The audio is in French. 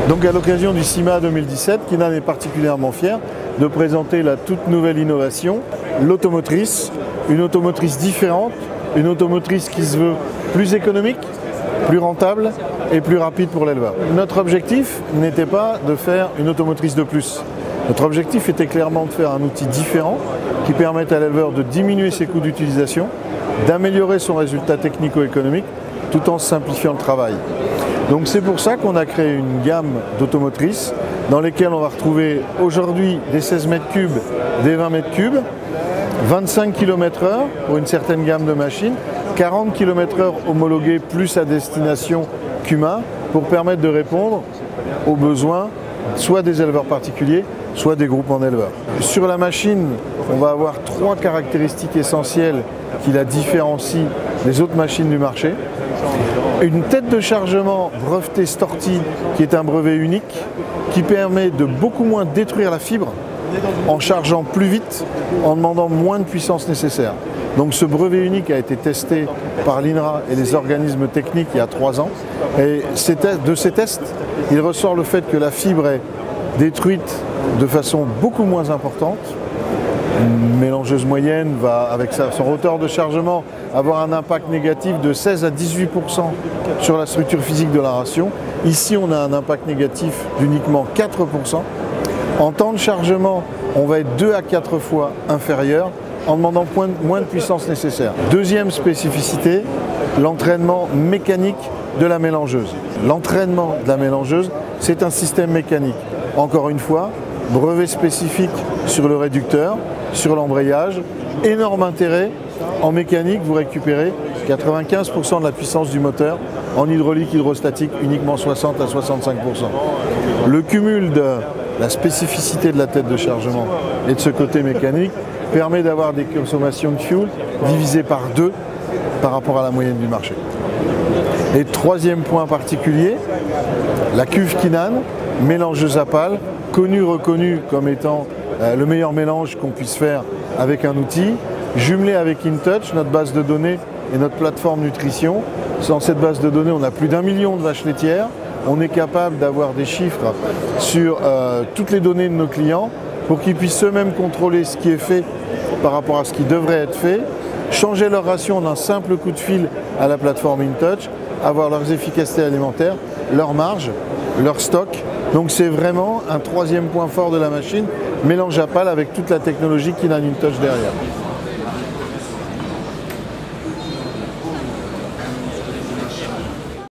Donc à l'occasion du CIMA 2017, Kynan est particulièrement fier de présenter la toute nouvelle innovation, l'automotrice, une automotrice différente, une automotrice qui se veut plus économique, plus rentable et plus rapide pour l'éleveur. Notre objectif n'était pas de faire une automotrice de plus. Notre objectif était clairement de faire un outil différent qui permette à l'éleveur de diminuer ses coûts d'utilisation, d'améliorer son résultat technico-économique tout en simplifiant le travail. Donc c'est pour ça qu'on a créé une gamme d'automotrices dans lesquelles on va retrouver aujourd'hui des 16 mètres cubes, des 20 mètres cubes, 25 km/h pour une certaine gamme de machines, 40 km/h homologués plus à destination CUMA pour permettre de répondre aux besoins soit des éleveurs particuliers, soit des groupements d'éleveurs. Sur la machine, on va avoir 3 caractéristiques essentielles qui la différencient des autres machines du marché. Une tête de chargement brevetée Storti qui est un brevet unique qui permet de beaucoup moins détruire la fibre en chargeant plus vite, en demandant moins de puissance nécessaire. Donc ce brevet unique a été testé par l'INRA et les organismes techniques il y a 3 ans. Et de ces tests, il ressort le fait que la fibre est détruite de façon beaucoup moins importante. Une mélangeuse moyenne va, avec son rotor de chargement, avoir un impact négatif de 16 à 18% sur la structure physique de la ration. Ici, on a un impact négatif d'uniquement 4%. En temps de chargement, on va être 2 à 4 fois inférieur en demandant moins de puissance nécessaire. Deuxième spécificité, l'entraînement mécanique de la mélangeuse. L'entraînement de la mélangeuse, c'est un système mécanique. Encore une fois, brevet spécifique sur le réducteur, sur l'embrayage, énorme intérêt. En mécanique, vous récupérez 95% de la puissance du moteur, en hydraulique hydrostatique uniquement 60 à 65%. Le cumul de la spécificité de la tête de chargement et de ce côté mécanique permet d'avoir des consommations de fuel divisées par 2 par rapport à la moyenne du marché. Et troisième point particulier, la cuve Kynan, mélangeuse à pales, connue, reconnue comme étant le meilleur mélange qu'on puisse faire avec un outil, jumelé avec InTouch, notre base de données et notre plateforme nutrition. Dans cette base de données, on a plus d'1 million de vaches laitières. On est capable d'avoir des chiffres sur toutes les données de nos clients pour qu'ils puissent eux-mêmes contrôler ce qui est fait par rapport à ce qui devrait être fait, changer leur ration d'un simple coup de fil à la plateforme InTouch, avoir leurs efficacités alimentaires, leur marge, leur stock. Donc c'est vraiment un troisième point fort de la machine, mélange à pales avec toute la technologie Kynan InTouch derrière.